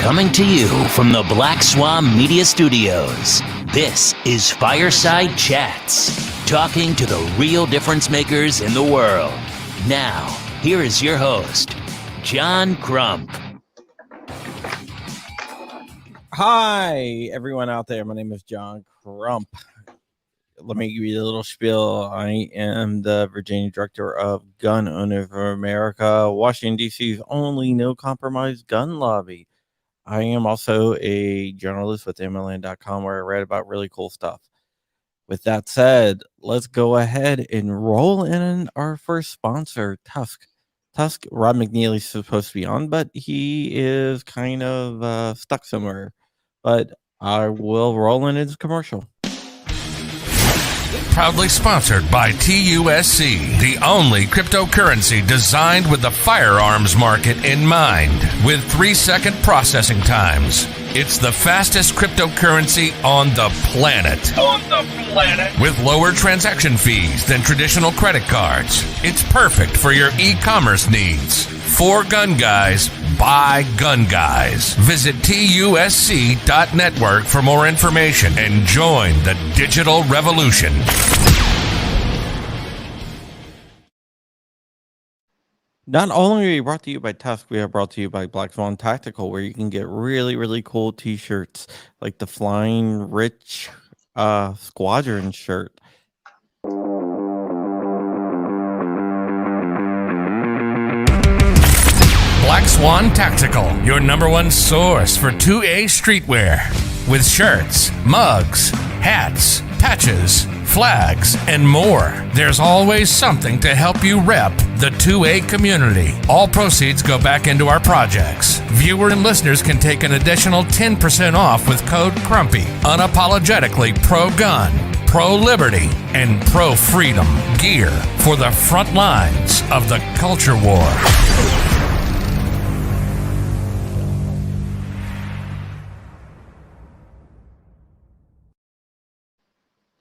Coming to you from the Black Swan Media Studios, this is Fireside Chats, talking to the real difference makers in the world. Now, here is your host, John Crump. Hi, everyone out there. My name is John Crump. Let me give you a little spiel. I am the Virginia Director of Gun Owners of America, Washington, D.C.'s only no-compromise gun lobby. I am also a journalist with MLN.com where I write about really cool stuff. With that said, let's go ahead and roll in our first sponsor, TUSC. TUSC, Rob McNealy is supposed to be on, but he is kind of stuck somewhere. But I will roll in his commercial. Proudly sponsored by TUSC, the only cryptocurrency designed with the firearms market in mind, with 3-second processing times. It's the fastest cryptocurrency on the planet. With lower transaction fees than traditional credit cards. It's perfect for your e-commerce needs. For gun guys, by gun guys. Visit TUSC.network for more information and join the digital revolution. Not only are we brought to you by TUSC, we are brought to you by Black Swan Tactical, where you can get really, really cool t-shirts like the Flying Rich Squadron shirt. Black Swan Tactical, your number one source for 2A streetwear. With shirts, mugs, hats, patches, flags, and more. There's always something to help you rep the 2A community. All proceeds go back into our projects. Viewer and listeners can take an additional 10% off with code CRUMPY. Unapologetically pro-gun, pro-liberty, and pro-freedom gear for the front lines of the culture war.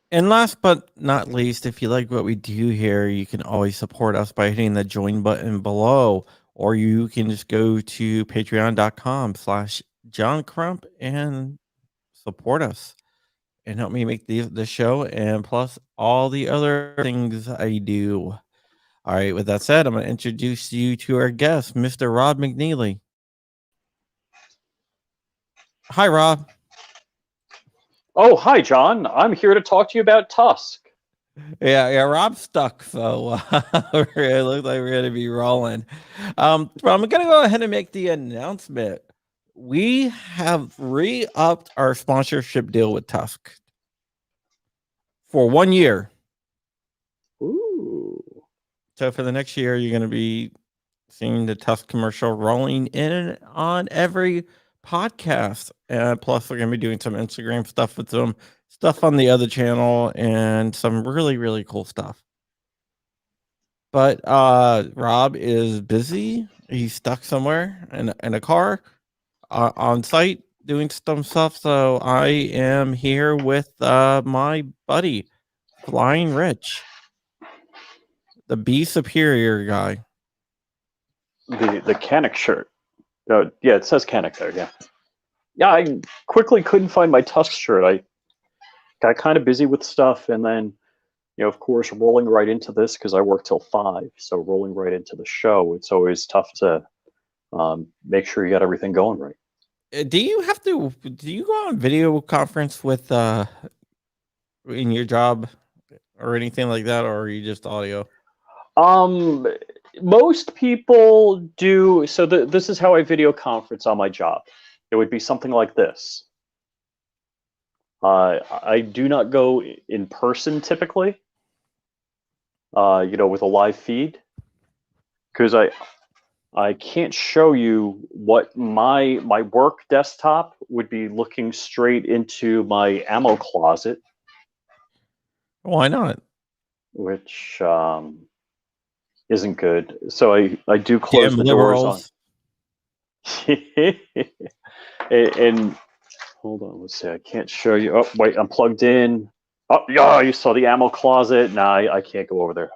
And last but not least, if you like what we do here, you can always support us by hitting the join button below, or you can just go to patreon.com/John Crump and support us and help me make the show and plus all the other things I do. All right, with that said, I'm going to introduce you to our guest, Mr. Rob McNealy. Hi, Rob. Oh, hi, John. I'm here to talk to you about TUSC. Yeah, Rob's stuck, so it looks like we're going to be rolling. I'm going to go ahead and make the announcement. We have re-upped our sponsorship deal with TUSC for 1 year. Ooh. So for the next year, you're going to be seeing the TUSC commercial rolling in on every podcast, and plus we're gonna be doing some Instagram stuff with some stuff on the other channel and some really, really cool stuff. But Rob is busy. He's stuck somewhere in a car on site doing some stuff, so I am here with my buddy Flying Rich, the B Superior guy. The Canic shirt. Oh, yeah, it says Canic there, yeah. Yeah, I quickly couldn't find my TUSC shirt. I got kind of busy with stuff, and then, of course, rolling right into this, because I work till 5, so rolling right into the show, it's always tough to make sure you got everything going right. Do you go on video conference with in your job or anything like that, or are you just audio? Most people do. So this is how I video conference on my job. It would be something like this. I do not go in person typically, with a live feed, because I can't show you what my work desktop would be looking straight into my ammo closet. Why not? Which isn't good. So I do close the doors on. and hold on, let's see. I can't show you. Oh, wait, I'm plugged in. Oh, yeah, you saw the ammo closet. Nah, I can't go over there.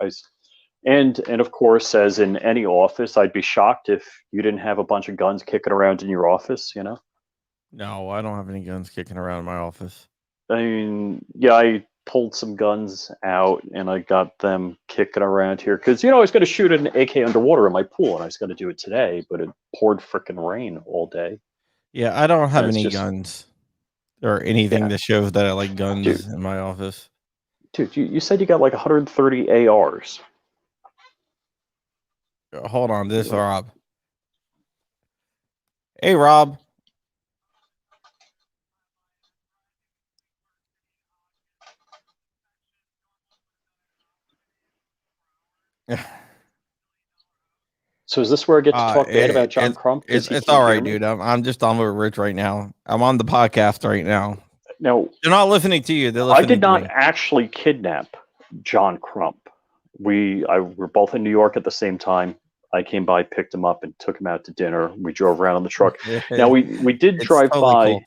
And of course, as in any office, I'd be shocked if you didn't have a bunch of guns kicking around in your office, No, I don't have any guns kicking around in my office. I mean, yeah, I pulled some guns out and I got them kicking around here because I was going to shoot an AK underwater in my pool and I was going to do it today, but it poured freaking rain all day. Yeah, I don't have And it's any just, guns or anything yeah, that shows that I like dude, guns in my office. you said you got like 130 ARs. Hold on, this Rob. Hey, Rob. So is this where I get to talk bad about John It's Crump because he it's can't all hear right, me? dude. I'm just on with Rich right now. I'm on the podcast right now. Now, They're not listening to you. They're I did listening to not me. actually kidnap John Crump. We're both in New York at the same time. I came by, picked him up, and took him out to dinner. We drove around in the truck. Now we did It's drive totally by. cool.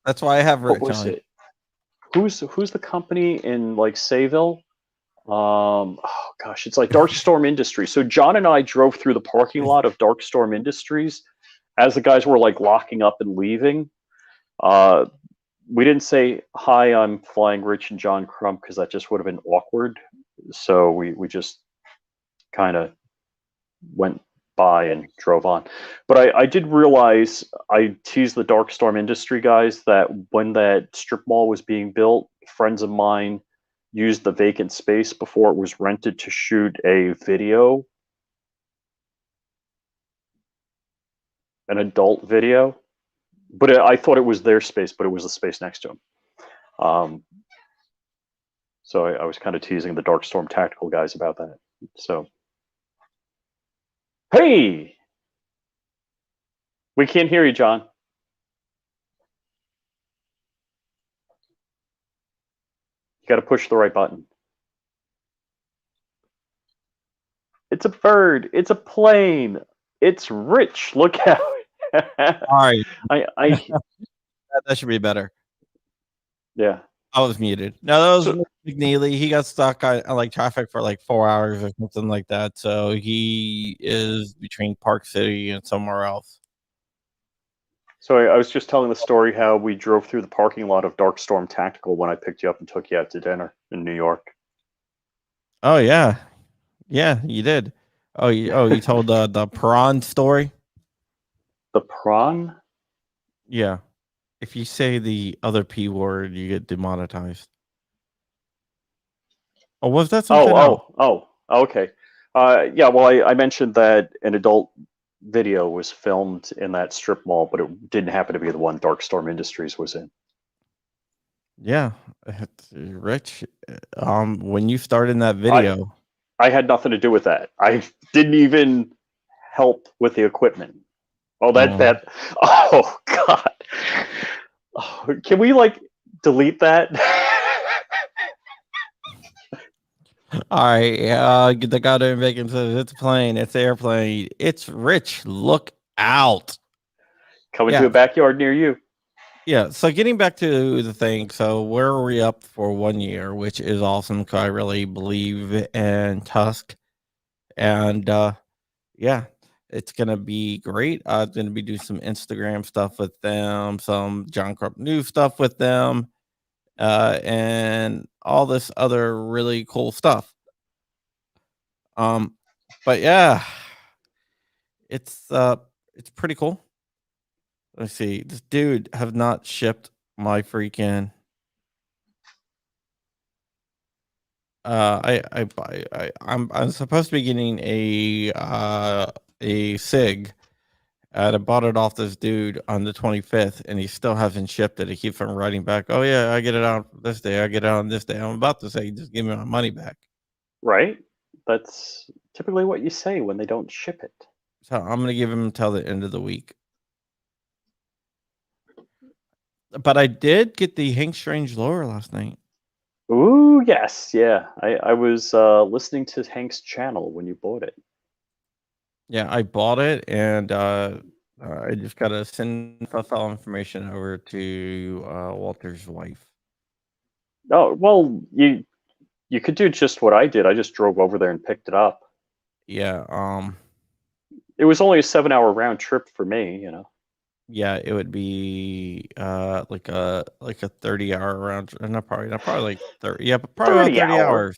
That's why I have What Rich was on. it? Who's the company in like Sayville? Oh gosh, it's like Dark Storm Industries. So John and I drove through the parking lot of Dark Storm Industries as the guys were like locking up and leaving. Uh, we didn't say hi, I'm Flying Rich and John Crump because that just would have been awkward. So we just kind of went by and drove on. But I did realize I teased the Dark Storm Industry guys that when that strip mall was being built, friends of mine used the vacant space before it was rented to shoot a video, an adult video. But I thought it was their space, but it was the space next to them. So I was kind of teasing the Dark Storm Tactical guys about that. So, hey, we can't hear you, John. You got to push the right button. It's a bird. It's a plane. It's Rich. Look out. All right, I that should be better. yeah. I was muted. No, that So was McNealy. He got stuck on like traffic for like 4 hours or something like that. So he is between Park City and somewhere else. so I was just telling the story how we drove through the parking lot of Dark Storm Tactical when I picked you up and took you out to dinner in New York. Oh yeah, yeah, you did. You told the prawn story. The prawn? Yeah, if you say the other p word, you get demonetized. Or was that something else? Okay. Yeah, well, I mentioned that an adult video was filmed in that strip mall, but it didn't happen to be the one Dark Storm Industries was in. Yeah, Rich. When you started in that video, I had nothing to do with that. I didn't even help with the equipment. Oh, that. Oh God. Oh, can we like delete that? all right, the guy in Bacon says it's a plane, it's an airplane, it's Rich. Look out! Coming to Yeah, a backyard near you. yeah. So getting back to the thing, so we're up for 1 year, which is awesome. Cause I really believe in TUSC, and yeah, it's gonna be great. I'm gonna be doing some Instagram stuff with them, some John Crump News stuff with them, and all this other really cool stuff. But yeah, it's pretty cool. Let's see. This dude have not shipped my freaking I'm supposed to be getting a SIG. And I bought it off this dude on the 25th, and he still hasn't shipped it. He keeps on writing back, "Oh yeah, I get it out this day. I get it out on this day." I'm about to say, "Just give me my money back." Right? That's typically what you say when they don't ship it. So I'm gonna give him until the end of the week. But I did get the Hank Strange lower last night. Ooh, yes, yeah. I was listening to Hank's channel when you bought it. Yeah, I bought it, and I just gotta send file information over to Walter's wife. Oh well, you could do just what I did. I just drove over there and picked it up. Yeah, It was only a 7-hour round trip for me. yeah, it would be like a 30-hour round. Not probably like 30. Yeah, but probably about 30 30 hour. hours.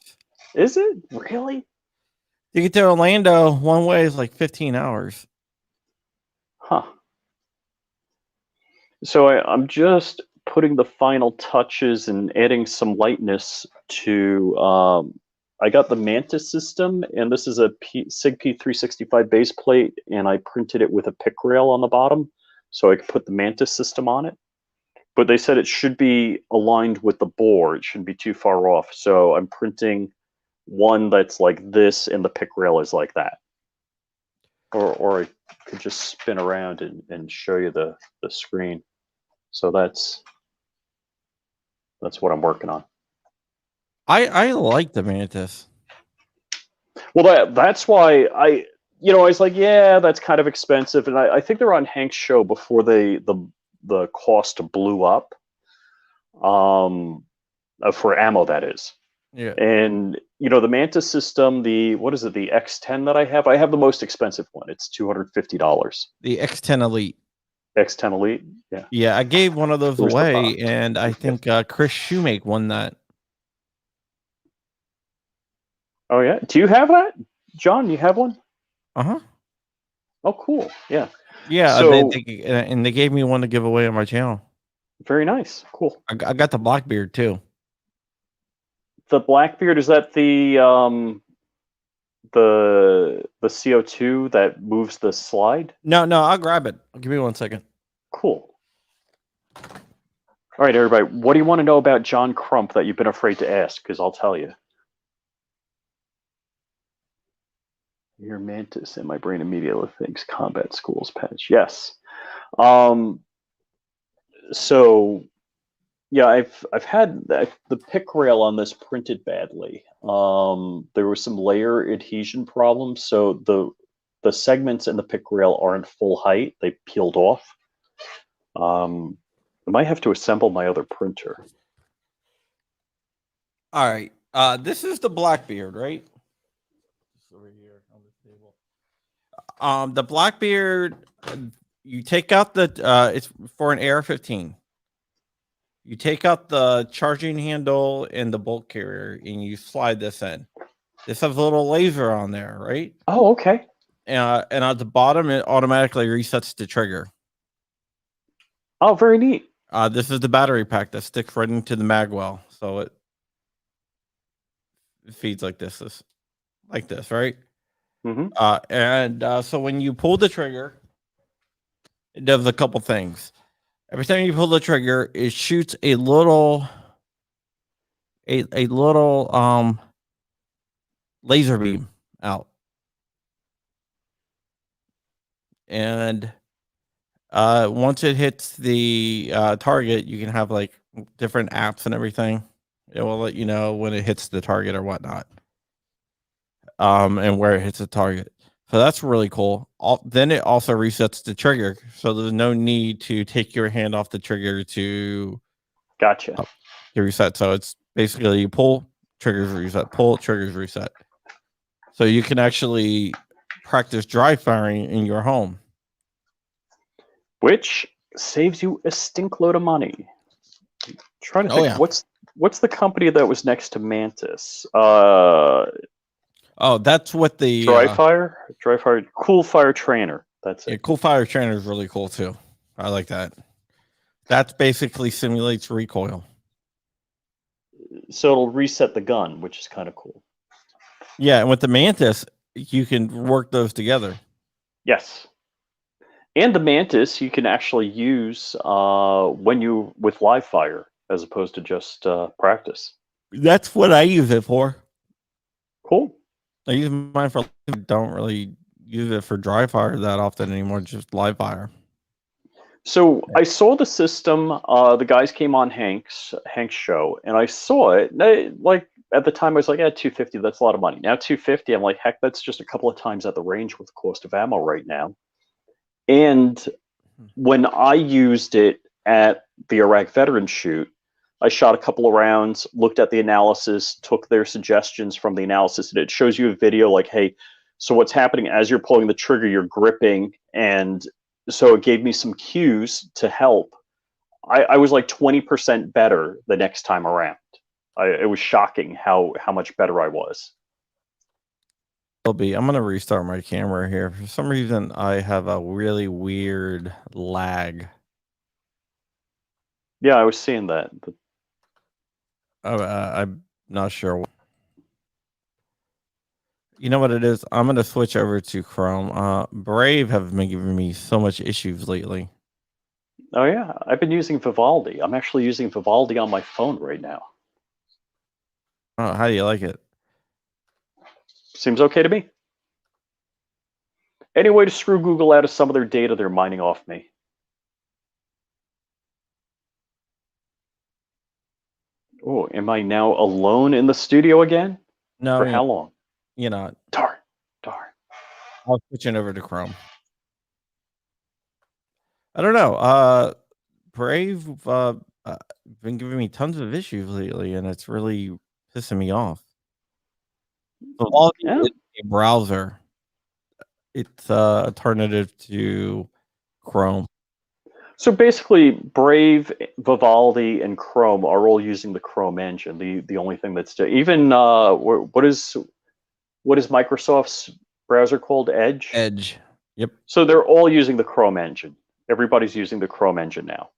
Is it really? To get to Orlando one way is like 15 hours. Huh. So I'm just putting the final touches and adding some lightness to. I got the Mantis system, and this is a SIG P365 base plate, and I printed it with a pick rail on the bottom, so I could put the Mantis system on it. But they said it should be aligned with the bore; it shouldn't be too far off. So I'm printing one that's like this, and the pick rail is like that. Or I could just spin around and show you the screen. So that's what I'm working on. I like the Mantis. Well, that's why I was like, yeah, that's kind of expensive, and I think they're on Hank's show before the cost blew up, for ammo, that is. Yeah. And the Mantis system, the X10 that I have the most expensive one. It's $250. The X10 Elite. X10 Elite, yeah. Yeah, I gave one of those Here's the away, box. and I think Chris Shoemake won that. Oh yeah, do you have that, John? You have one? Uh-huh. Oh, cool. Yeah. Yeah, So and they gave me one to give away on my channel. very nice. Cool. I got the Blackbeard too. The Blackbeard, is that the CO2 that moves the slide? No, I'll grab it. Give me 1 second. Cool. All right, everybody. What do you want to know about John Crump that you've been afraid to ask? Because I'll tell you. Your Mantis, and my brain immediately thinks combat schools patch. Yes. So yeah, I've had the pick rail on this printed badly. There was some layer adhesion problems, so the segments in the pick rail aren't full height; they peeled off. I might have to assemble my other printer. All right. This is the Blackbeard, right? It's over here on the table. The Blackbeard, you take out the it's for an AR-15. You take out the charging handle and the bolt carrier, and you slide this in. This has a little laser on there, right? Oh, okay. And at the bottom, it automatically resets the trigger. Oh, very neat. This is the battery pack that sticks right into the magwell, so it feeds like this, right? Mm-hmm. So when you pull the trigger, it does a couple things. Every time you pull the trigger, it shoots a little laser beam out. And once it hits the target, you can have like different apps and everything. It will let you know when it hits the target or whatnot. And where it hits the target. So that's really cool. Then it also resets the trigger, so there's no need to take your hand off the trigger to Gotcha. To reset. So it's basically you pull, triggers reset, pull, triggers reset. So you can actually practice dry firing in your home, Which saves you a stink load of money. I'm trying to think, yeah. What's the company that was next to Mantis? Oh, that's what the Dry Fire, Cool Fire Trainer. That's it. Yeah, Cool Fire Trainer is really cool too. I like that. That basically simulates recoil. So it'll reset the gun, which is kind of cool. Yeah, and with the Mantis, you can work those together. Yes. And the Mantis you can actually use with live fire as opposed to just practice. That's what I use it for. Cool. I use mine for. Don't really use it for dry fire that often anymore. Just live fire. So I saw the system. The guys came on Hank's show, and I saw it. Like at the time, I was like, "Yeah, $250. That's a lot of money." Now $250. I'm like, "Heck, that's just a couple of times at the range with the cost of ammo right now." And when I used it at the Iraq Veteran Shoot, I shot a couple of rounds, looked at the analysis, took their suggestions from the analysis, and it shows you a video like, hey, so what's happening as you're pulling the trigger, you're gripping, and so it gave me some cues to help. I was like 20% better the next time around. It was shocking how much better I was. I'm going to restart my camera here. For some reason, I have a really weird lag. Yeah, I was seeing that. I'm not sure. You know what it is? I'm going to switch over to Chrome. Brave have been giving me so much issues lately. Oh yeah, I've been using Vivaldi. I'm actually using Vivaldi on my phone right now. Oh, how do you like it? Seems okay to me. Any way to screw Google out of some of their data they're mining off me? Oh, am I now alone in the studio again? No, For how long? You're not. Darn. I'm switching over to Chrome. I don't know. Brave been giving me tons of issues lately, and it's really pissing me off. Vivaldi Yeah. is a browser. It's alternative to Chrome. So basically, Brave, Vivaldi, and Chrome are all using the Chrome engine. The only thing that's even what is Microsoft's browser called? Edge. Yep. So they're all using the Chrome engine. Everybody's using the Chrome engine now.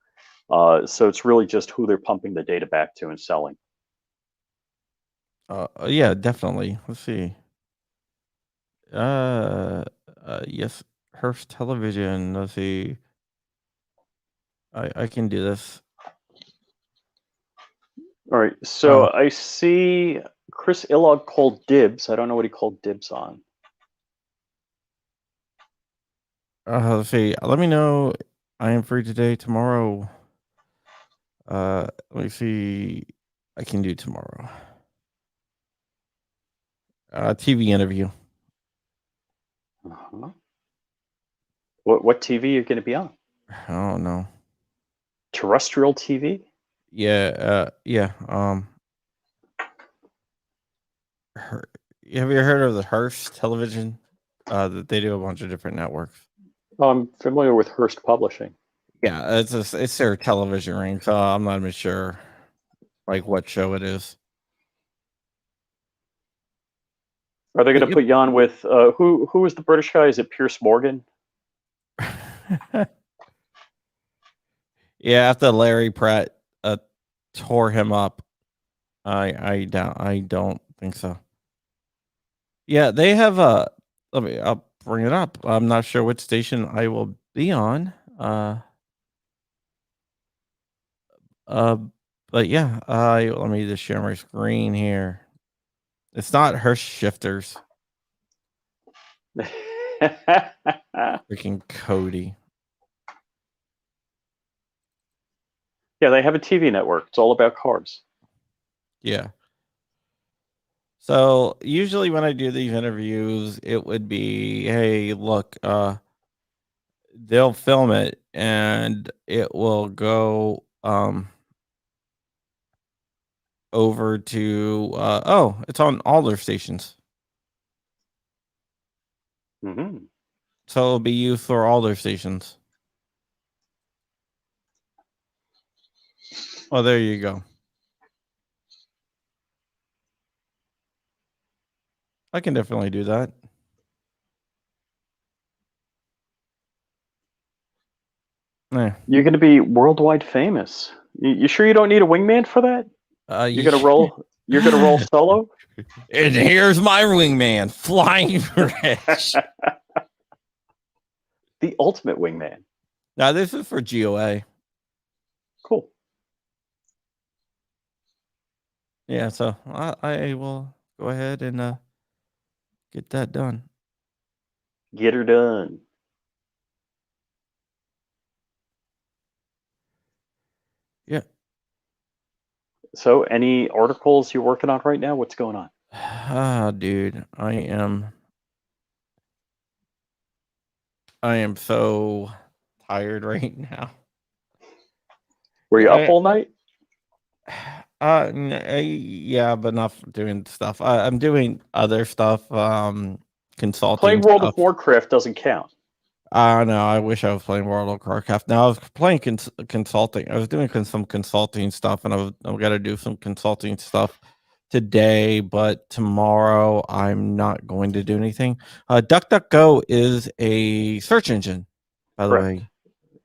So it's really just who they're pumping the data back to and selling. Yeah, definitely. Let's see. Yes, Hearst Television. Let's see. I can do this. All right. So I see Chris Illog called dibs. I don't know what he called dibs on. Let's see. Let me know. I am free today, tomorrow. Let me see. I can do tomorrow. TV interview. Uh-huh. What TV are you going to be on? I don't know. Terrestrial TV? Yeah. Yeah. Have you ever heard of the Hearst Television? That they do a bunch of different networks. Oh, I'm familiar with Hearst Publishing. Yeah, it's their television ring, so I'm not even sure like what show it is. Are they going to put you on with who was the British guy? Is it Pierce Morgan? Yeah, after Larry Pratt tore him up, I don't think so. Yeah, they have I'll bring it up. I'm not sure which station I will be on. But yeah, let me just share my screen here. It's not Hearst Shifters. Freaking Cody. Yeah, they have a TV network. It's all about cars. Yeah. So usually when I do these interviews, it would be, hey, look, they'll film it and it will go over to it's on all their stations. Mm-hmm. So it'll be used for all their stations. Oh, there you go. I can definitely do that. Yeah. You're going to be worldwide famous. You sure you don't need a wingman for that? You're going to roll. You're going to roll solo. And here's my wingman, Flying Rich. The ultimate wingman. Now this is for GOA. Cool. Yeah, so I will go ahead and get that done. Get her done. Yeah. So, any articles you're working on right now? What's going on? Dude, I am so tired right now. Were you up all night? Yeah, but not doing stuff. I'm doing other stuff. Consulting. Playing World stuff. of Warcraft doesn't count. I know. I wish I was playing World of Warcraft. Now I was playing consulting. I was doing some consulting stuff, and I've got to do some consulting stuff today. But tomorrow, I'm not going to do anything. DuckDuckGo is a search engine, by the way,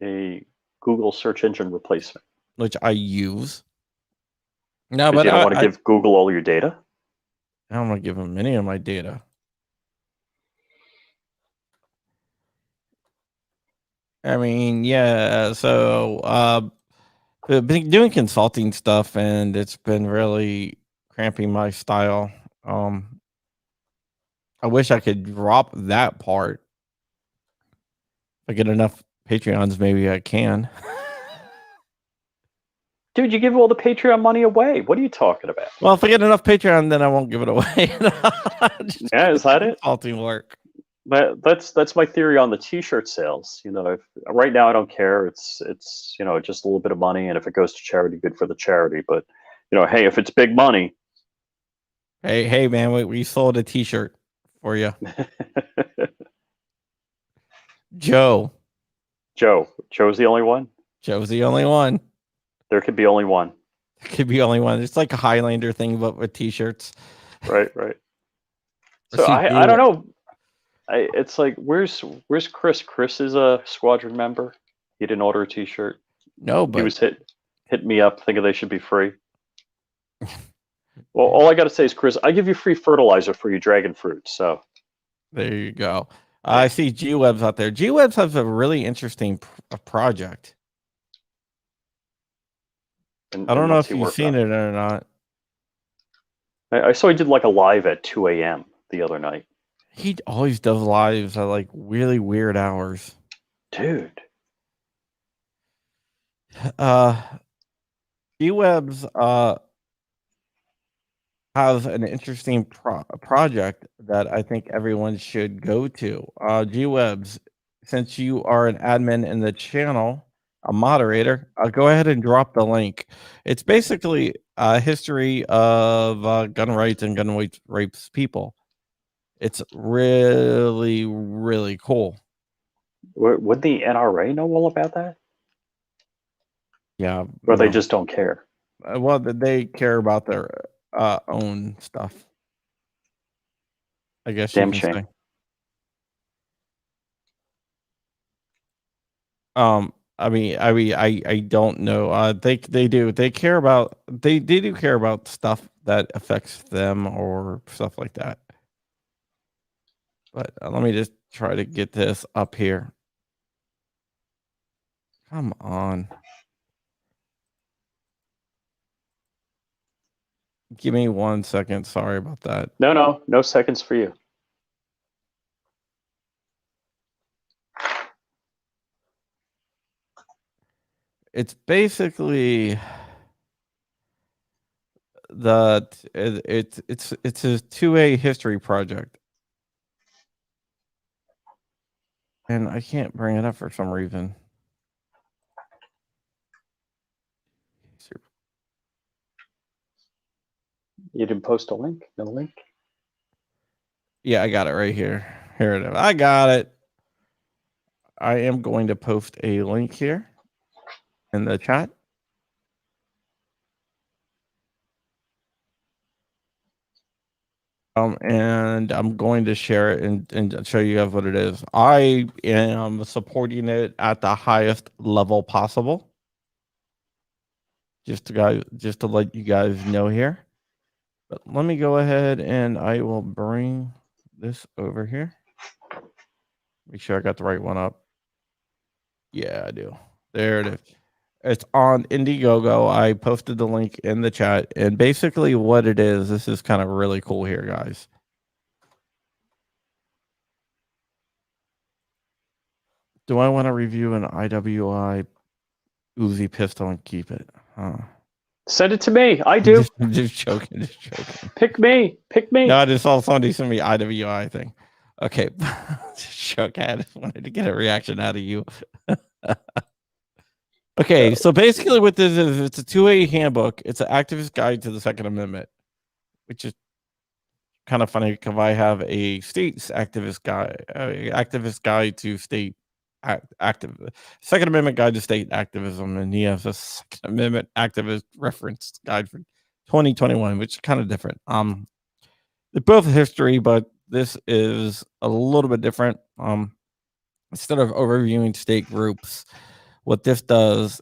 A Google search engine replacement. which I use. No, But but you don't want to give Google all your data? I don't want to give them any of my data. I mean, yeah. So, I've been doing consulting stuff, and it's been really cramping my style. I wish I could drop that part. If I get enough Patreons, maybe I can. Dude, you give all the Patreon money away. What are you talking about? Well, if I get enough Patreon, then I won't give it away. Yeah, is that it? Consulting work. That's my theory on the T-shirt sales. Right now I don't care. It's just a little bit of money, and if it goes to charity, good for the charity. But hey, if it's big money, Hey, man, we sold a T-shirt for you, Joe. Joe's the only one. Joe's the only one. There could be only one. There could be only one. It's like a Highlander thing, but with T-shirts. Right. So I don't know. It's like where's Chris? Chris is a squadron member. He didn't order a T-shirt. No, but he was hit me up thinking they should be free. Well, all I got to say is, Chris, I give you free fertilizer for your dragon fruit. So there you go. I see G-Webs out there. G-Webs has a really interesting project. I don't know if you've seen it or not. I saw he did like a live at 2 a.m. the other night. He always does lives at like really weird hours. Dude. G-Webs has an interesting project that I think everyone should go to. G-Webs, since you are an admin in the channel, a moderator, I'll go ahead and drop the link. It's basically a history of gun rights and gun rapes people. It's really, really cool. Would the NRA know all about that? Yeah. Or they just don't care? Well, they care about their own stuff, I guess. Damn shame. I don't know. They do. They care about. They do care about stuff that affects them or stuff like that. But let me just try to get this up here. Come on. Give me 1 second. Sorry about that. No seconds for you. It's basically it's a 2A history project, and I can't bring it up for some reason. You didn't post a link? No link? Yeah, I got it right here. Here it is. I got it. I am going to post a link here in the chat. And I'm going to share it and show you guys what it is. I am supporting it at the highest level possible. Just to let you guys know here. But let me go ahead and I will bring this over here. Make sure I got the right one up. Yeah, I do. There it is. It's on Indiegogo. I posted the link in the chat. And basically what it is, this is kind of really cool here, guys. Do I want to review an IWI Uzi pistol and keep it? Send it to me. I do. Just joking. Pick me. No, I just saw somebody send me IWI thing. Okay. Just joking. I just wanted to get a reaction out of you. Okay, so basically what this is, it's a 2A handbook. It's an activist guide to the Second Amendment, which is kind of funny because I have a state's activist guide to state active Second Amendment Guide to State Activism, and he has a Second Amendment Activist Reference Guide for 2021, which is kind of different. They're both history, but this is a little bit different. Instead of overviewing state groups, what this does,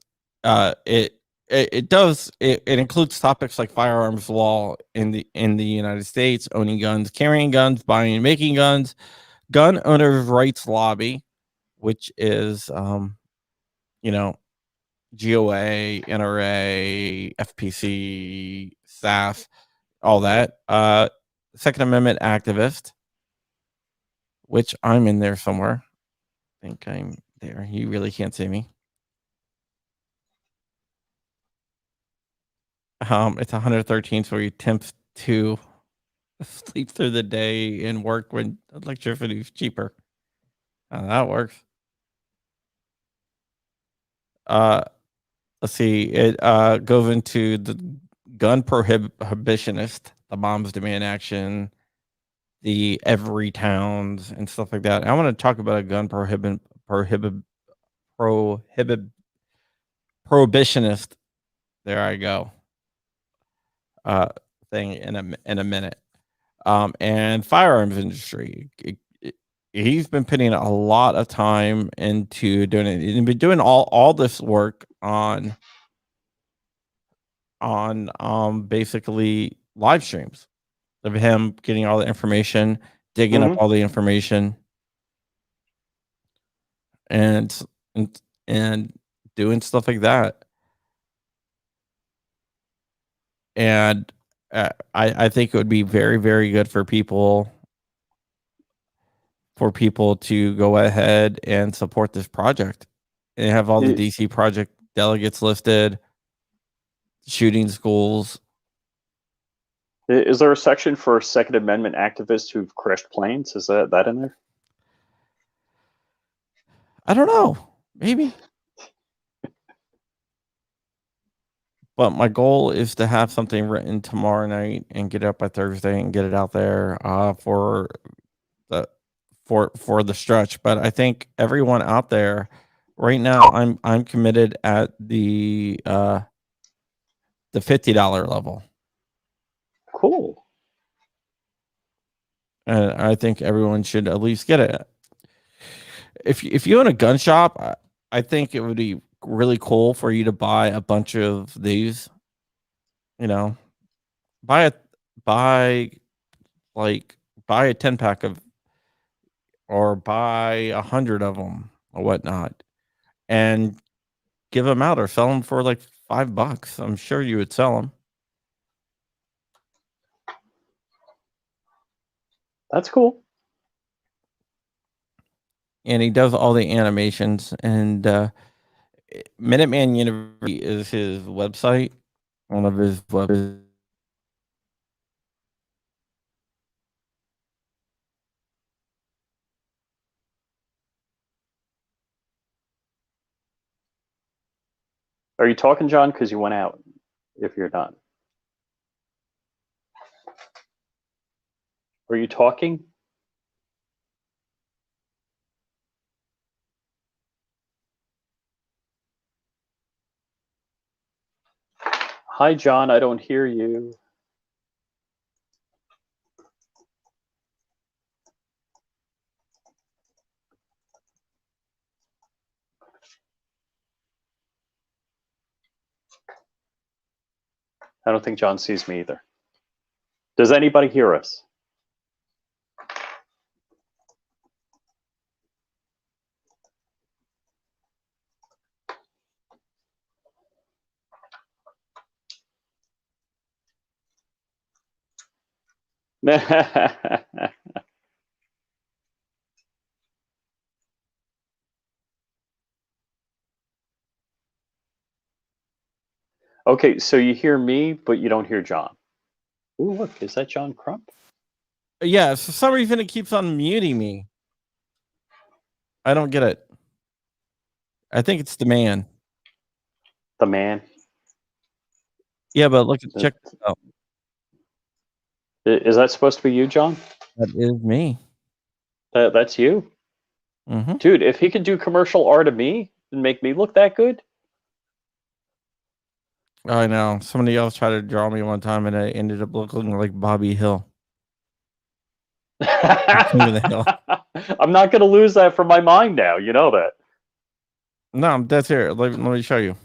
it includes topics like firearms law in the United States, owning guns, carrying guns, buying and making guns, gun owners' rights lobby, which is GOA, NRA, FPC, SAF, all that. Second Amendment activist, which I'm in there somewhere. I think I'm there. You really can't see me. It's 113, so he attempts to sleep through the day and work when electricity is cheaper. That works. Let's see. It goes into the gun prohibitionist, the moms demand action, the every towns and stuff like that. I want to talk about a gun prohibitionist. There I go. Thing in a minute. And firearms industry. He's been putting a lot of time into doing it. He's been doing all this work on basically live streams of him getting all the information, digging up all the information, and doing stuff like that. And I think it would be very, very good for people to go ahead and support this project and have all the DC project delegates listed, shooting schools. Is there a section for Second Amendment activists who've crashed planes? Is that in there? I don't know. Maybe. But my goal is to have something written tomorrow night and get it up by Thursday and get it out there for the stretch. But I think everyone out there right now, I'm committed at the $50 level. Cool. And I think everyone should at least get it. If you own a gun shop, I think it would be really cool for you to buy a bunch of these. Buy a 10-pack of, or buy 100 of them or whatnot, and give them out or sell them for like $5. I'm sure you would sell them. That's cool. And he does all the animations, and Minuteman University is his website. One of his websites. Are you talking, John? Because you went out. If you're not. Are you talking? Hi, John. I don't hear you. I don't think John sees me either. Does anybody hear us? Okay, so you hear me, but you don't hear John. Ooh, look, is that John Crump? Yeah, for some reason it keeps on muting me. I don't get it. I think it's the man. The man? Yeah, but look, check this out. Is that supposed to be you, John? That is me. That's you? Mm-hmm. Dude, if he could do commercial art of me and make me look that good. I know. Somebody else tried to draw me one time, and I ended up looking like Bobby Hill. King of the Hill. I'm not going to lose that from my mind now. You know that. No, that's here. Let me show you.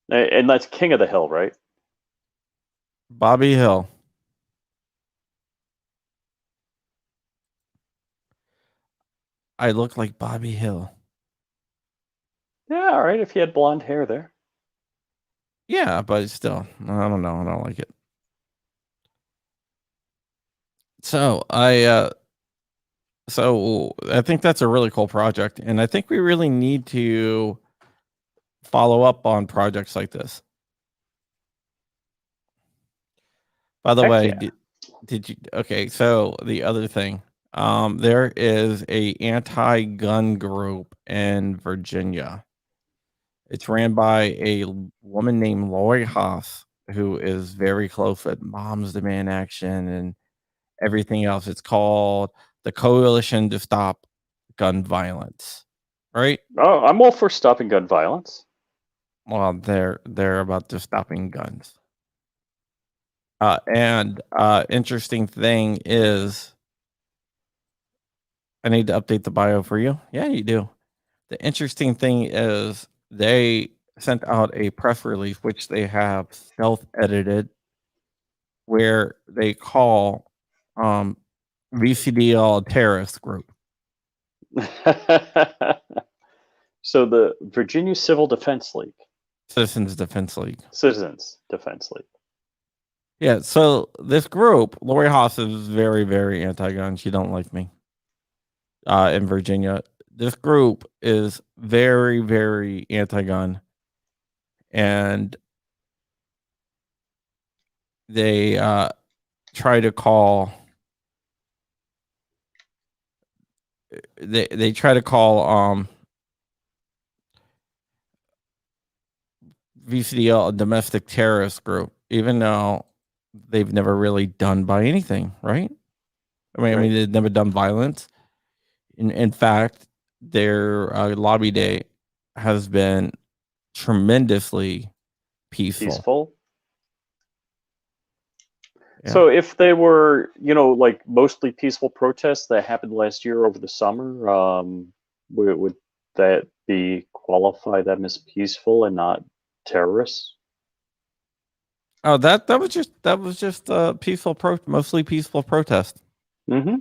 And that's King of the Hill, right? Bobby Hill. I look like Bobby Hill. Yeah, all right. If he had blonde hair there. Yeah, but still, I don't know. I don't like it. So I think that's a really cool project, and I think we really need to follow up on projects like this. By the Heck way, yeah. did you? Okay, so the other thing, there is a anti-gun group in Virginia. It's ran by a woman named Lori Haas, who is very close with Moms Demand Action and everything else. It's called the Coalition to Stop Gun Violence, right? Oh, I'm all for stopping gun violence. Well, they're about to stopping guns. And interesting thing is, I need to update the bio for you. Yeah, you do. The interesting thing is they sent out a press release, which they have self-edited, where they call VCDL a terrorist group. So the Virginia Civil Defense League. Citizens Defense League. Citizens Defense League. Yeah, so this group, Lori Haas is very, very anti-gun. She don't like me. In Virginia, this group is very, very anti-gun, and they try to call. They try to call VCDL a domestic terrorist group, even though they've never really done by anything, right? I mean, they've never done violence. In fact, their lobby day has been tremendously peaceful. Yeah. So if they were, like mostly peaceful protests that happened last year over the summer, would that be qualify them as peaceful and not terrorists? Oh, that was just peaceful mostly peaceful protest. Mm-hmm.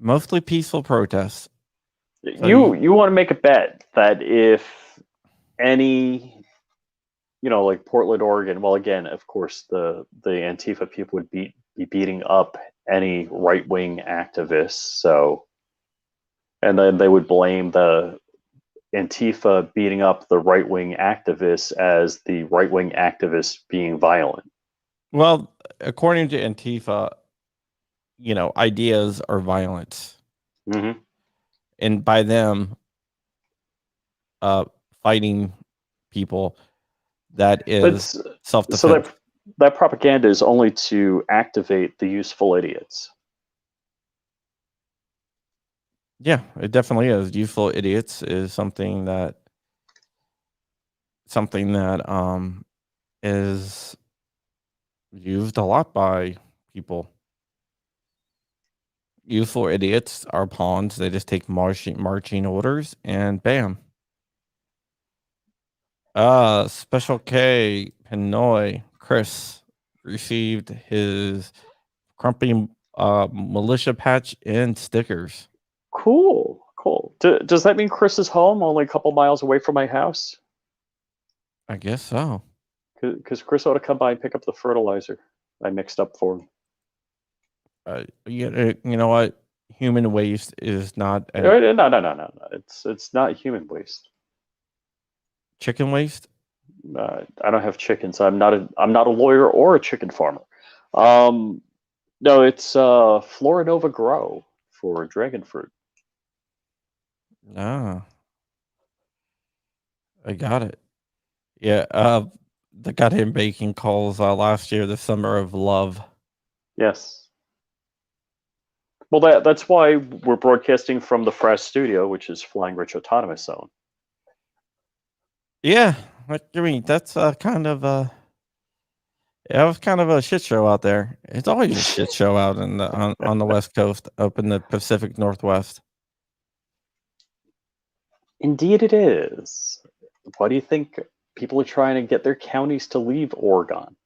Mostly peaceful protests. So you want to make a bet that if any, like Portland, Oregon, well, again, of course, the Antifa people would be beating up any right wing activists. So, and then they would blame the Antifa beating up the right wing activists as the right wing activists being violent. Well, according to Antifa, ideas are violence. Mm-hmm. And by them fighting people, that is self-defense. So that propaganda is only to activate the useful idiots. Yeah, it definitely is. Useful idiots is something that is used a lot by people. Useful idiots are pawns. They just take marching orders and bam. Special K Pinoy Chris received his Crumpy militia patch and stickers. Cool. Does that mean Chris is home, only a couple miles away from my house? I guess so. Because Chris ought to come by and pick up the fertilizer I mixed up for him. You know what? Human waste is not No. It's not human waste. Chicken waste. I don't have chickens. I'm not a lawyer or a chicken farmer. No, it's Florinova Grow for dragon fruit. Ah, I got it. Yeah. The goddamn baking calls last year, the summer of love. Yes. Well, that's why we're broadcasting from the Fresh Studio, which is Flying Rich Autonomous Zone. Yeah, I mean that's kind of yeah, it was kind of a shit show out there. It's always a shit show out in the on the West Coast, up in the Pacific Northwest. Indeed, it is. Why do you think people are trying to get their counties to leave Oregon?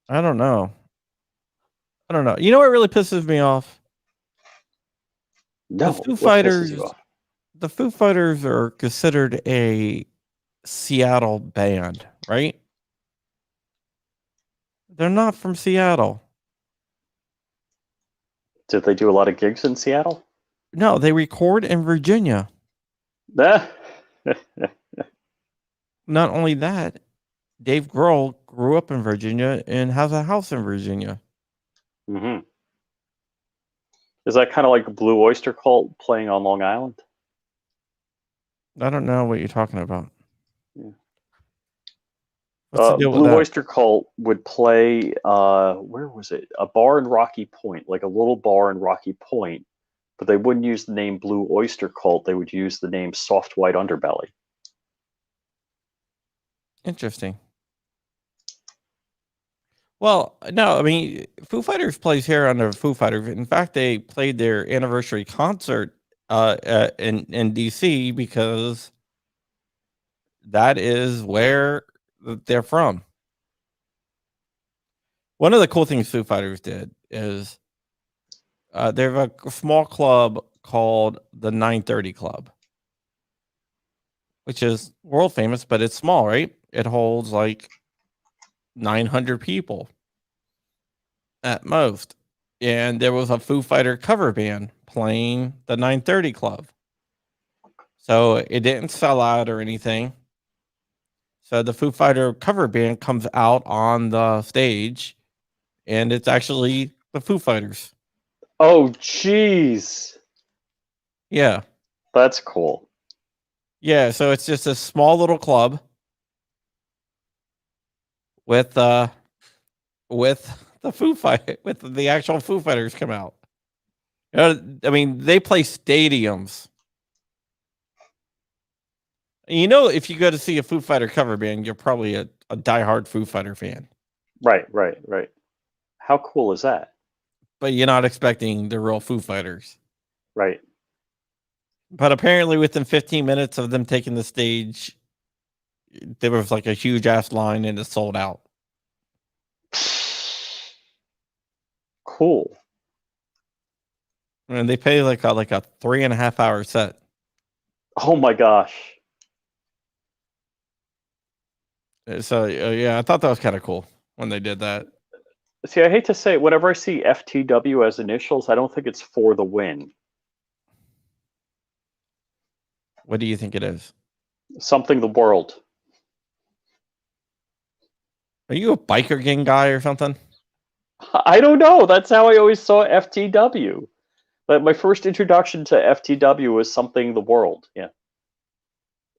I don't know. I don't know. You know what really pisses me off? No, what pisses you off? The Foo Fighters are considered a Seattle band, right? They're not from Seattle. Did they do a lot of gigs in Seattle? No, they record in Virginia. Ah. Not only that, Dave Grohl grew up in Virginia and has a house in Virginia. Mm-hmm. Is that kind of like Blue Oyster Cult playing on Long Island? I don't know what you're talking about. Yeah. What's the deal with Blue that? Oyster Cult would play, where was it? A bar in Rocky Point, like a little bar in Rocky Point, but they wouldn't use the name Blue Oyster Cult. They would use the name Soft White Underbelly. Interesting. Well, no, I mean, Foo Fighters plays here under Foo Fighters. In fact, they played their anniversary concert in DC because that is where they're from. One of the cool things Foo Fighters did is they have a small club called the 930 Club, which is world famous, but it's small, right? It holds like 900 people at most. And there was a Foo Fighter cover band playing the 930 Club. So it didn't sell out or anything. So the Foo Fighter cover band comes out on the stage, and it's actually the Foo Fighters. Oh, jeez. Yeah. That's cool. Yeah, so it's just a small little club with the with the actual Foo Fighters come out. I mean, they play stadiums. You know, if you go to see a Foo Fighter cover band, you're probably a diehard Foo Fighter fan. Right. How cool is that? But you're not expecting the real Foo Fighters. Right. But apparently within 15 minutes of them taking the stage, there was like a huge ass line and it sold out. Cool. And they pay like a 3.5 hour set. Oh my gosh. So yeah, I thought that was kind of cool when they did that. See, I hate to say it, whenever I see FTW as initials, I don't think it's for the win. What do you think it is? Something the world. Are you a biker gang guy or something? I don't know. That's how I always saw FTW. But my first introduction to FTW was something the world. Yeah.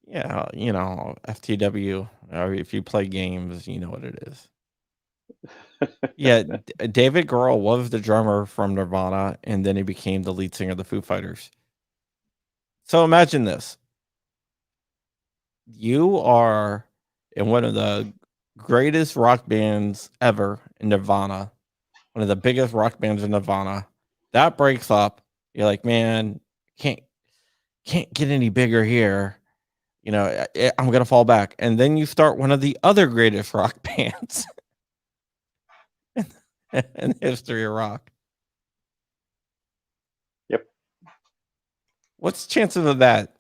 Yeah, you know, FTW, or if you play games, you know what it is. Yeah, David Grohl was the drummer from Nirvana, and then he became the lead singer of the Foo Fighters. So imagine this. You are in one of the greatest rock bands ever in Nirvana, one of the biggest rock bands in Nirvana. That breaks up. You're like, man, can't get any bigger here. You know, I'm gonna fall back. And then you start one of the other greatest rock bands in the history of rock. Yep. What's the chances of that?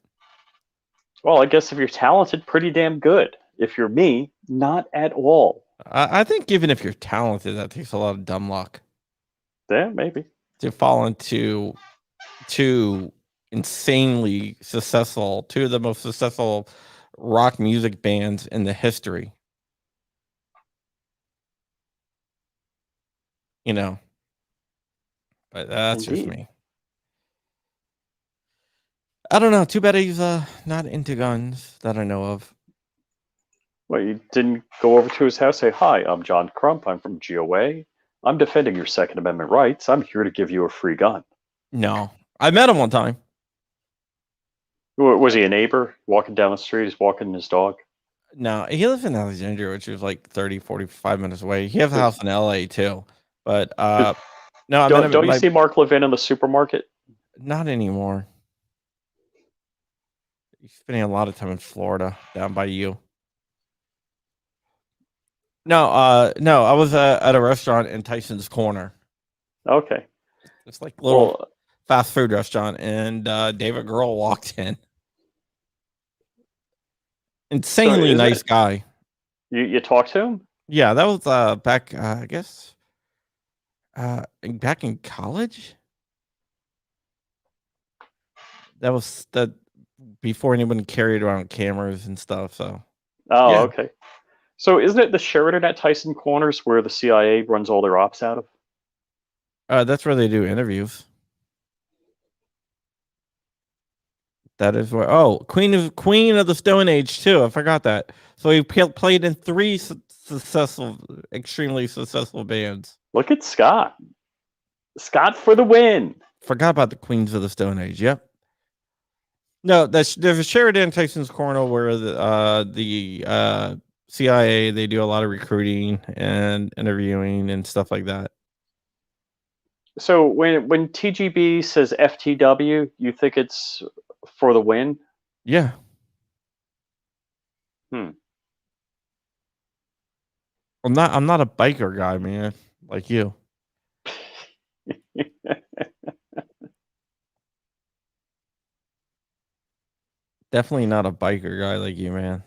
Well, I guess if you're talented, pretty damn good. If you're me, not at all. I think even if you're talented, that takes a lot of dumb luck Yeah, maybe. to fall into two insanely successful, two of the most successful rock music bands in the history. You know, but that's just Indeed. me. I don't know. Too bad he's not into guns that I know of. Well, you didn't go over to his house, say, "Hi, I'm John Crump. I'm from GOA. I'm defending your Second Amendment rights. I'm here to give you a free gun." No, I met him one time. Was he a neighbor walking down the street? He's walking his dog. No, he lives in Alexandria, which is like 30, 45 minutes away. He has a house in LA too. But no, I met him Don't at you see Mark Levin in the supermarket? not anymore. He's spending a lot of time in Florida, down by you. No, no, I was at a restaurant in Tyson's Corner. Okay. It's like a little fast food restaurant, and David Grohl walked in. Insanely nice guy. You talked to him? Yeah, that was back, I guess, back in college. That was before anyone carried around cameras and stuff. So. Oh, yeah. Okay. So isn't it the Sheraton at Tyson Corners where the CIA runs all their ops out of? That's where they do interviews. That is where. Oh, Queen of the Stone Age too. I forgot that. So he played in 3 extremely successful bands. Look at Scott. Scott for the win. Forgot about the Queens of the Stone Age. Yep. No, there's a Sheridan Tyson's Corner where the CIA, they do a lot of recruiting and interviewing and stuff like that. So when TGB says FTW, you think it's for the win? Yeah. I'm not a biker guy, man, like you. Definitely not a biker guy like you, man.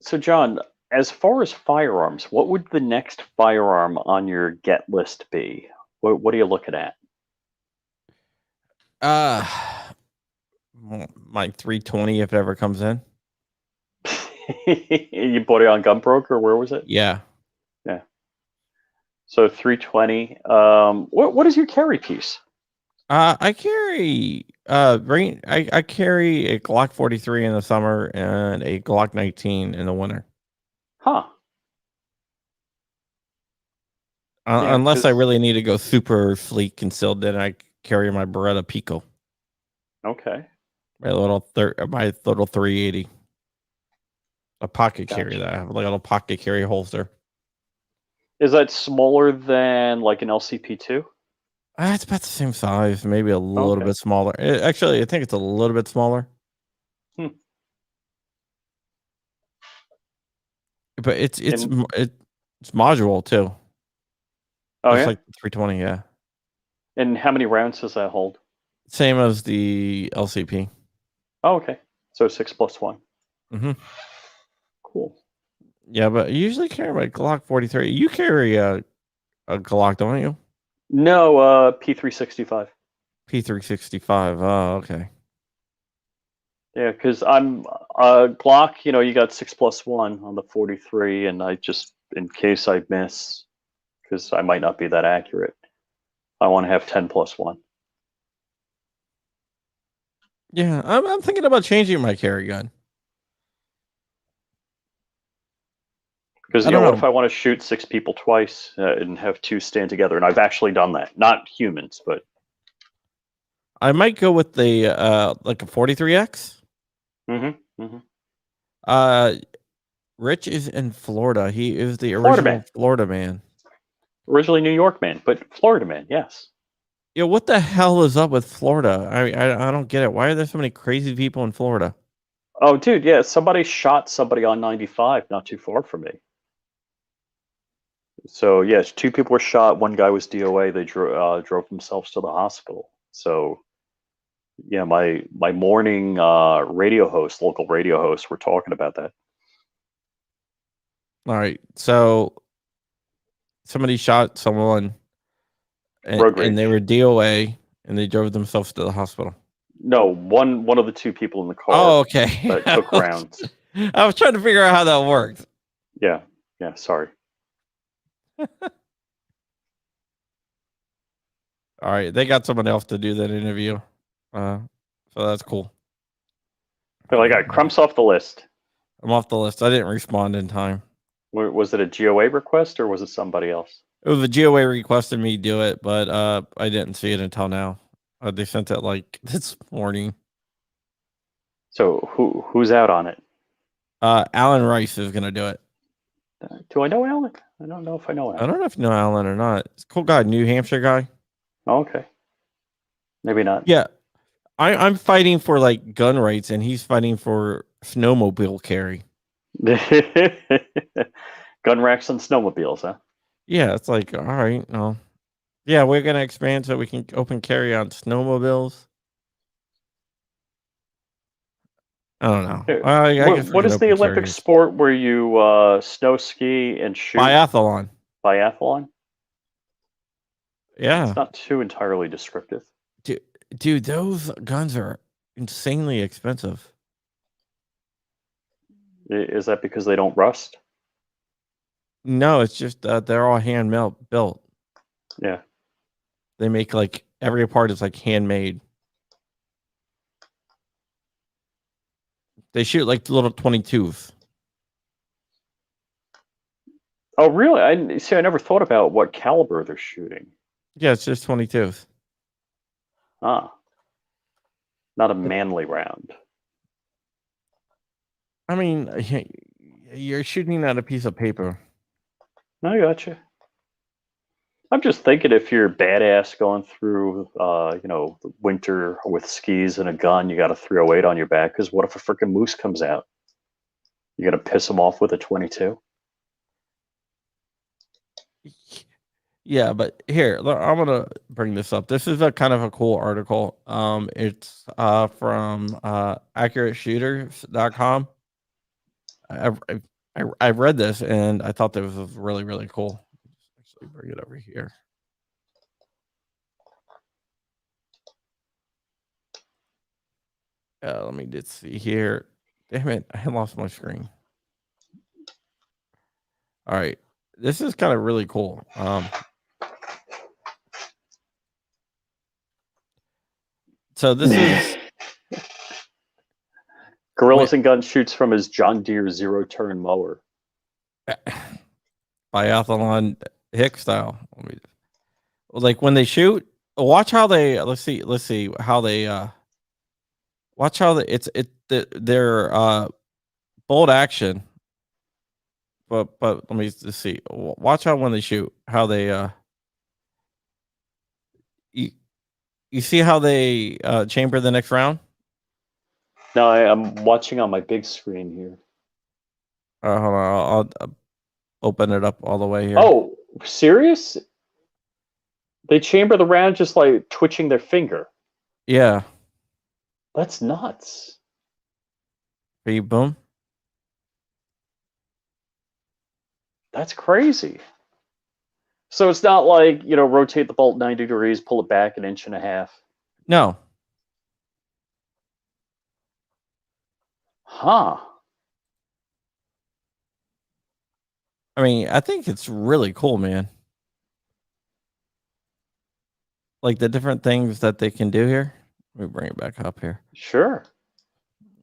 So, John, as far as firearms, what would the next firearm on your get list be? What are you looking at? My 320 if it ever comes in. You bought it on Gunbroker? Where was it? Yeah. Yeah. So 320. What is your carry piece? I carry I carry a Glock 43 in the summer and a Glock 19 in the winter. Huh. Unless I really need to go super sleek concealed, then I carry my Beretta Pico. Okay. My little 380. A pocket carry that I have, like a little pocket carry holster. Is that smaller than like an LCP2? It's about the same size, maybe a little bit smaller. Actually, I think it's a little bit smaller. But it's modular too. Oh, it's yeah? like 320, yeah. And how many rounds does that hold? Same as the LCP. Oh, okay. So 6+1. Mm-hmm. Cool. Yeah, but I usually carry my Glock 43. You carry a Glock, don't you? No, P365. P365. Oh, okay. Yeah, because I'm Glock. You got 6+1 on the 43, and I just, in case I miss, because I might not be that accurate, I want to have 10+1. Yeah, I'm thinking about changing my carry gun. Because what if I want to shoot 6 people twice and have 2 stand together? And I've actually done that. Not humans, but I might go with the like a 43X. Rich is in Florida. He is the original Florida man. Originally New York man, but Florida man, yes. Yeah, what the hell is up with Florida? I don't get it. Why are there so many crazy people in Florida? Oh, dude, yeah. Somebody shot somebody on 95 not too far from me. So, yes, 2 people were shot. 1 guy was DOA. They drove themselves to the hospital. So, yeah, my morning local radio hosts were talking about that. All right. So, somebody shot someone and they were DOA and they drove themselves to the hospital. No, one of the 2 people in the car. Oh, okay. That took rounds. I was trying to figure out how that worked. Yeah, sorry. All right, they got someone else to do that interview, so that's cool. They're like, Crump's off the list. I'm off the list. I didn't respond in time. Was it a GOA request or was it somebody else? It was a GOA requested me do it, but I didn't see it until now. They sent it like this morning. So who's out on it? Alan Rice is gonna do it. Do I know Alan? I don't know if I know I Alan. don't know if you know Alan or not. It's a cool guy, New Hampshire guy. Oh, okay. Maybe not. Yeah, I'm fighting for like gun rights, and he's fighting for snowmobile carry. Gun racks and snowmobiles, huh? Yeah, it's like, all right, no. Yeah, we're gonna expand so we can open carry on snowmobiles. I don't know. I guess we What can is the open Olympic carry. sport where you snow ski and shoot? Biathlon. Biathlon? Yeah. It's not too entirely descriptive. Dude, those guns are insanely expensive. Is that because they don't rust? No, it's just they're all built. Yeah. They make like every part is like handmade. They shoot like little 22s. Oh, really? I never thought about what caliber they're shooting. Yeah, it's just 22s. Ah. Not a manly round. I mean, you're shooting at a piece of paper. I gotcha. I'm just thinking if you're badass going through, the winter with skis and a gun, you got a 308 on your back. Because what if a freaking moose comes out? You gonna piss him off with a 22? Yeah, but here, I'm gonna bring this up. This is a kind of a cool article. It's from accurateshooters.com. I read this and I thought that was really, really cool. Let's actually bring it over here. Let me just see here. Damn it, I lost my screen. All right, this is kind of really cool. So this is Gorillas and Guns shoots from his John Deere zero-turn mower. biathlon hick style. Like when they shoot, watch how they let's see how they watch how they're bold action. But let me just see. Watch how when they shoot, how they you see how they chamber the next round? No, I'm watching on my big screen here. Hold on, I'll open it up all the way here. Oh, serious? They chamber the round just like twitching their finger. Yeah. That's nuts. Boom. That's crazy. So it's not like, rotate the bolt 90 degrees, pull it back an inch and a half. No. Huh. I mean, I think it's really cool, man. Like the different things that they can do here. Let me bring it back up here. Sure.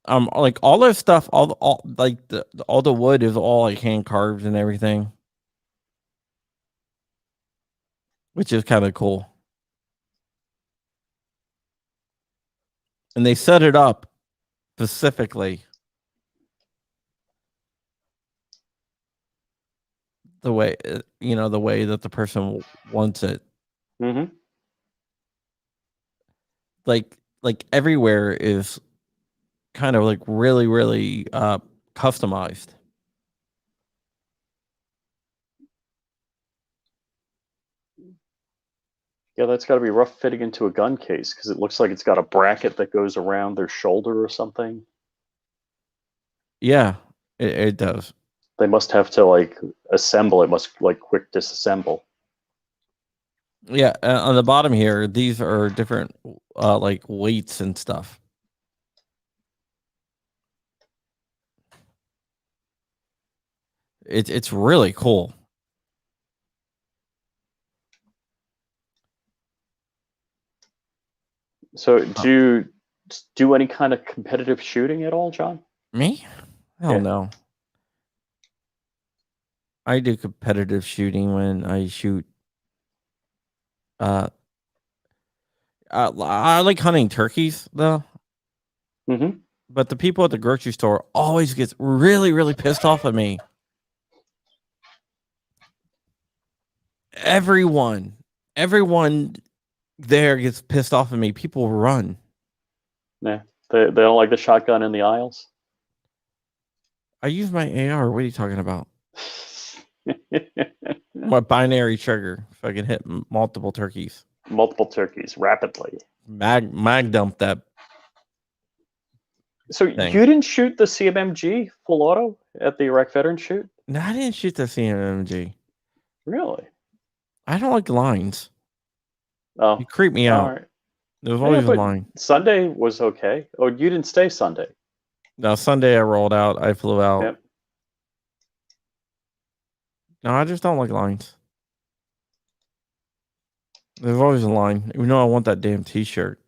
Like all this stuff, all the wood is all like hand carved and everything, which is kind of cool. And they set it up specifically the way the way that the person wants it. Mm-hmm. Like everywhere is kind of like really, really customized. Yeah, that's got to be rough fitting into a gun case because it looks like it's got a bracket that goes around their shoulder or something. Yeah, it does. They must have to assemble it, must quick disassemble. Yeah, on the bottom here, these are different like weights and stuff. It's really cool. So do you do any kind of competitive shooting at all, John? Me? Hell Yeah. no. I do competitive shooting when I shoot. I like hunting turkeys though, Mm-hmm. but the people at the grocery store always gets really, really pissed off at me. Everyone there gets pissed off at me. People run. Yeah. They don't like the shotgun in the aisles. I use my AR. What are you talking about? My binary trigger, if I can hit multiple turkeys. Multiple turkeys rapidly. Mag dump that. So Thing. you didn't shoot the CMMG full auto at the Iraq Veteran Shoot? No, I didn't shoot the CMMG. Really? I don't like lines. Oh, You creep me all out. right. There was always a but line. Sunday was okay. Oh, you didn't stay Sunday. No, Sunday I rolled out. I flew out. Yep. No, I just don't like lines. There's always a line. Even though I want that damn T-shirt.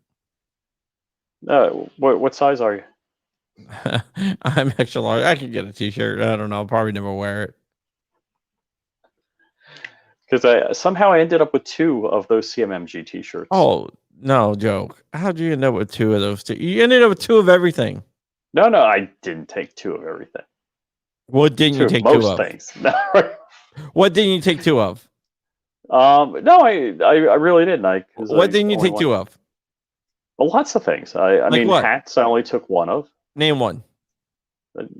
What size are you? I'm extra large. I could get a T-shirt. I don't know. I'll probably never wear it. Because somehow I ended up with 2 of those CMMG T-shirts. Oh, no joke. How'd you end up with 2 of those? You ended up with 2 of everything. No, I didn't take 2 of everything. What didn't you take 2 most of? things. What didn't you take 2 of? No, I really didn't. What didn't you take 2 of? Well, lots of things. I mean, what? hats I only took 1 of. Name one.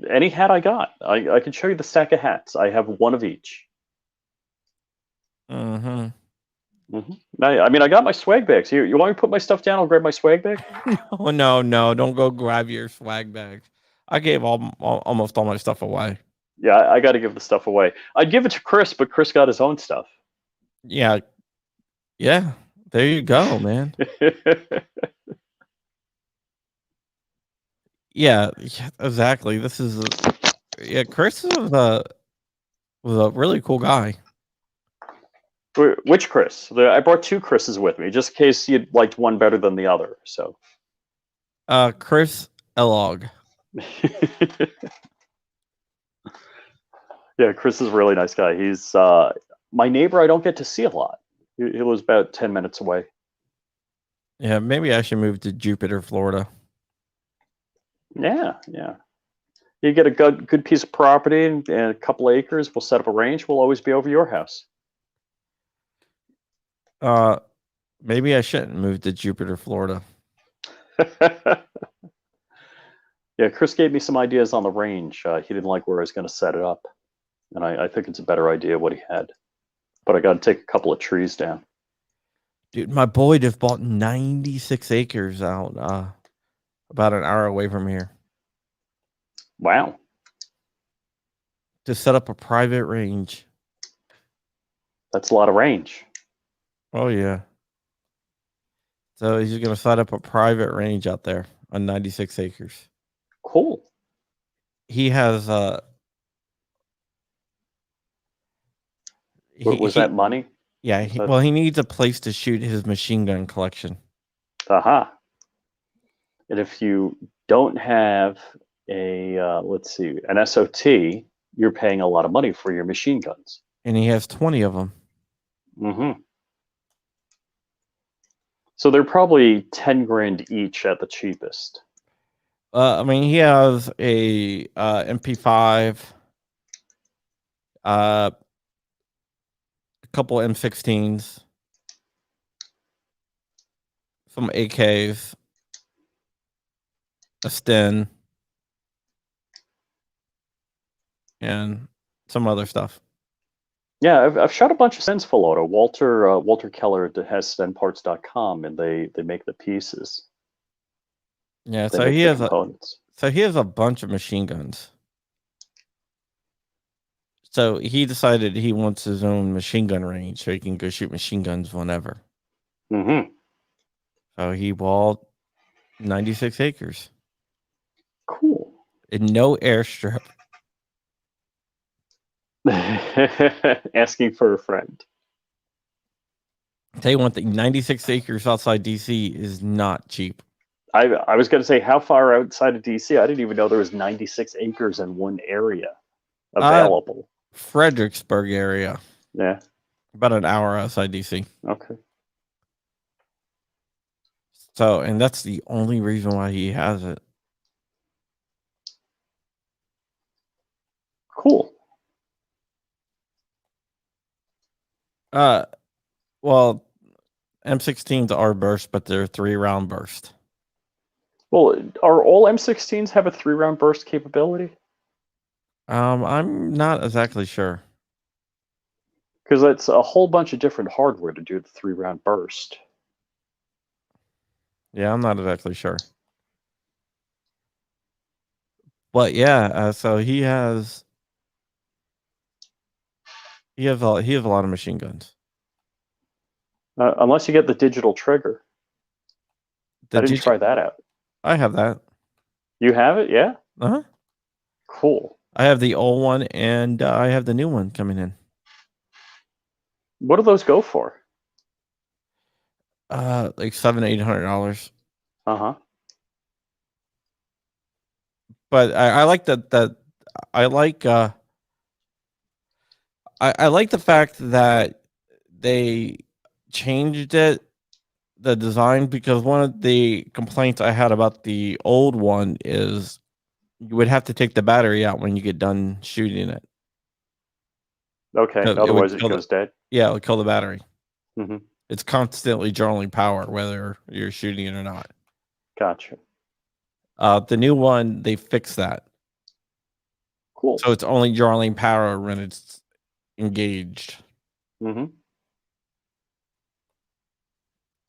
Any hat I got. I can show you the stack of hats. I have 1 of each. I mean, I got my swag bags. You want me to put my stuff down? I'll grab my swag bag. No. Don't go grab your swag bags. I gave almost all my stuff away. Yeah, I got to give the stuff away. I'd give it to Chris, but Chris got his own stuff. Yeah. There you go, man. Yeah, exactly. Chris was a really cool guy. Which Chris? I brought 2 Chris's with me, just in case you liked one better than the other. So, Chris Elog. Yeah, Chris is a really nice guy. He's my neighbor. I don't get to see a lot. He lives about 10 minutes away. Yeah, maybe I should move to Jupiter, Florida. Yeah. You get a good piece of property and a couple of acres. We'll set up a range. We'll always be over your house. Maybe I shouldn't move to Jupiter, Florida. Yeah, Chris gave me some ideas on the range. He didn't like where I was going to set it up, and I think it's a better idea what he had. But I got to take a couple of trees down. Dude, my boy just bought 96 acres out about an hour away from here. Wow. To set up a private range. That's a lot of range. Oh, yeah. So he's going to set up a private range out there on 96 acres. Cool. He has... Was that money? Yeah, he needs a place to shoot his machine gun collection. Aha. And if you don't have an SOT, you're paying a lot of money for your machine guns. And he has 20 of them. Mm-hmm. So they're probably 10 grand each at the cheapest. I mean, he has a MP5, a couple M16s, some AKs, a Sten, and some other stuff. Yeah, I've shot a bunch of Stens full auto. Walter Keller has stenparts.com, and they make the pieces. Yeah, so he has a bunch of machine guns. So he decided he wants his own machine gun range so he can go shoot machine guns whenever. Mm-hmm. So he bought 96 acres. Cool. And no airstrip. Asking for a friend. Tell you one thing, 96 acres outside DC is not cheap. I was going to say, how far outside of DC? I didn't even know there was 96 acres in one area available. Fredericksburg area, Yeah. about an hour outside DC. Okay. So, and that's the only reason why he has it. Cool. Well, M16s are burst, but they're 3-round burst. Well, are all M16s have a 3-round burst capability? I'm not exactly sure. Because it's a whole bunch of different hardware to do the 3-round burst. Yeah, I'm not exactly sure. But yeah, so he has a lot of machine guns. Unless you get the digital trigger. I didn't try that out. I have that. You have it? Yeah? Uh-huh. Cool. I have the old one, and I have the new one coming in. What do those go for? Like $700-800. Uh-huh. But I like that I like I like the fact that they changed the design, because one of the complaints I had about the old one is you would have to take the battery out when you get done shooting it. Okay, otherwise it goes dead. Yeah, it would kill the battery. Mm-hmm. It's constantly drawing power whether you're shooting it or not. Gotcha. The new one, they fixed that. Cool. So it's only drawing power when it's engaged. Mm-hmm.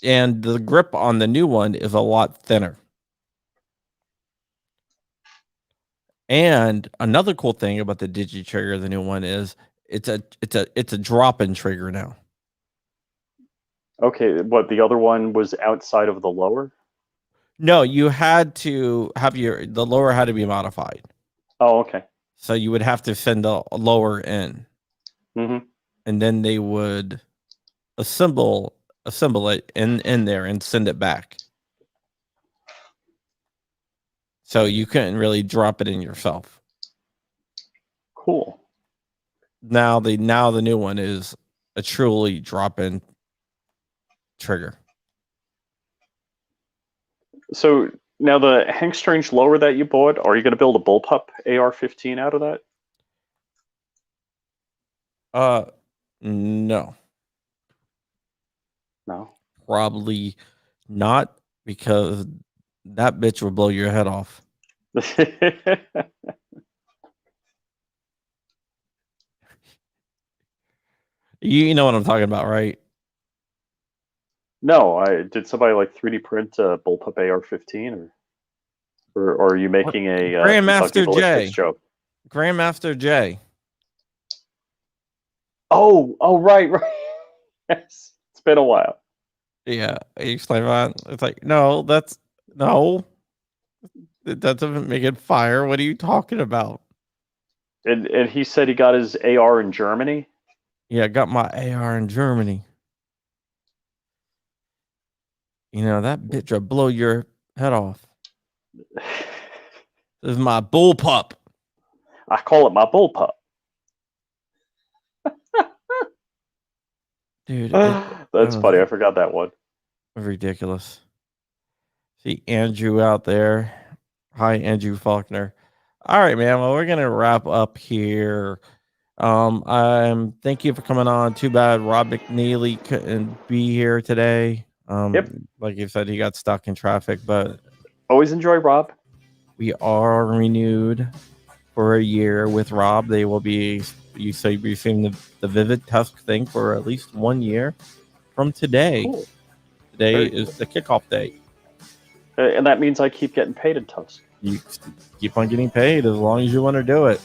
And the grip on the new one is a lot thinner. And another cool thing about the Digi trigger, the new one, is it's a drop-in trigger now. Okay, what, the other one was outside of the lower? No, you had to have the lower had to be modified. Oh, okay. So you would have to send the lower in. Mm-hmm. And then they would assemble it in there and send it back. So you couldn't really drop it in yourself. Cool. Now the new one is a truly drop-in trigger. So now the Hank Strange lower that you bought, are you going to build a bullpup AR-15 out of that? No. No. Probably not, because that bitch will blow your head off. You know what I'm talking about, right? No, did somebody like 3D print a bullpup AR-15, or are you making a Grandmaster J joke? Grandmaster J. Oh, right. Yes, it's been a while. Yeah, he explained that. It's like, no, that doesn't make it fire. What are you talking about? And he said he got his AR in Germany. Yeah, I got my AR in Germany. You know, that bitch will blow your head off. This is my bullpup. I call it my bullpup. Dude, that's funny. I forgot that one. Ridiculous. See Andrew out there. Hi, Andrew Faulkner. All right, man. Well, we're gonna wrap up here. Thank you for coming on. Too bad Rob McNealy couldn't be here today. Yep. Like you said, he got stuck in traffic, but always enjoy Rob. We are renewed for a year with Rob. They will be receiving the Vivid TUSC thing for at least 1 year from today. Cool. Today is the kickoff day. And that means I keep getting paid in TUSC. You keep on getting paid as long as you want to do it.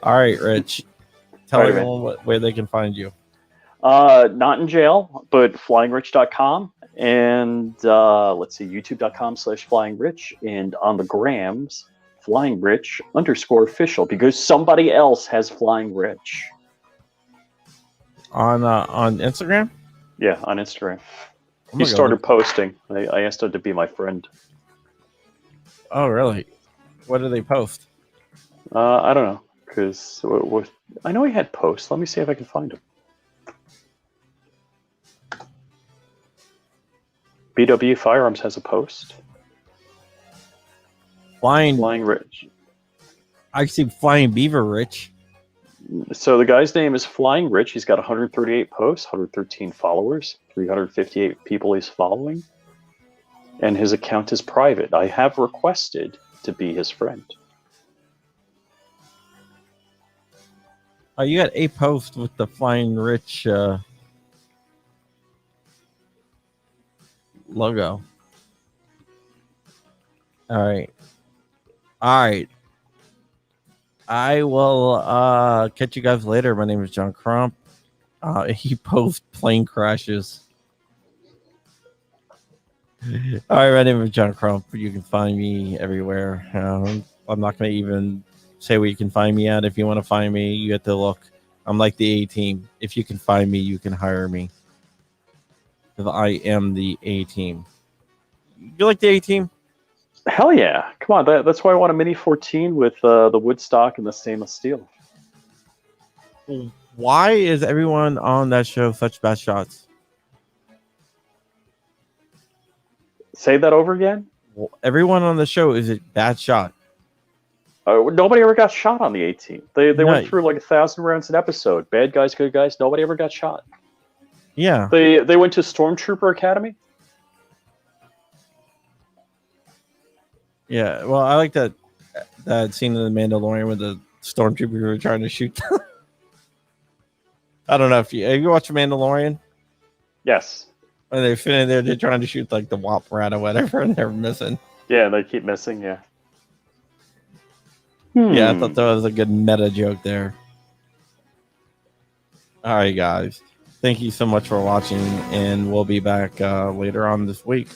All right, Rich. Tell everyone where they can find you. Not in jail, but flyingrich.com. And let's see, youtube.com/flyingrich. And on the grams, flyingrich_official, because somebody else has Flying Rich. On Instagram? Yeah, on Instagram. He started posting. I asked him to be my friend. Oh, really? What do they post? I don't know, because I know he had posts. Let me see if I can find him. BW Firearms has a post. Flying Rich. I see Flying Beaver Rich. So the guy's name is Flying Rich. He's got 138 posts, 113 followers, 358 people he's following, and his account is private. I have requested to be his friend. Oh, you got a post with the Flying Rich logo. All right. I will catch you guys later. My name is John Crump. He posts plane crashes. All right, my name is John Crump. You can find me everywhere. I'm not going to even say where you can find me at. If you want to find me, you have to look. I'm like the A-team. If you can find me, you can hire me. Because I am the A-team. You like the A-team? Hell yeah. Come on. That's why I want a Mini 14 with the wood stock and the stainless steel. Why is everyone on that show such bad shots? Say that over again? Well, everyone on the show is a bad shot. Nobody ever got shot on the A-team. They No. went through like 1,000 rounds an episode. Bad guys, good guys. Nobody ever got shot. Yeah. They went to Stormtrooper Academy. Yeah. Well, I like that scene in The Mandalorian with the stormtroopers were trying to shoot. I don't know if you watch The Mandalorian. Yes. When they're sitting there, they're trying to shoot like the Wop rat or whatever, and they're missing. Yeah, they keep missing. Yeah. Yeah, I thought that was a good meta joke there. All right, guys. Thank you so much for watching, and we'll be back later on this week.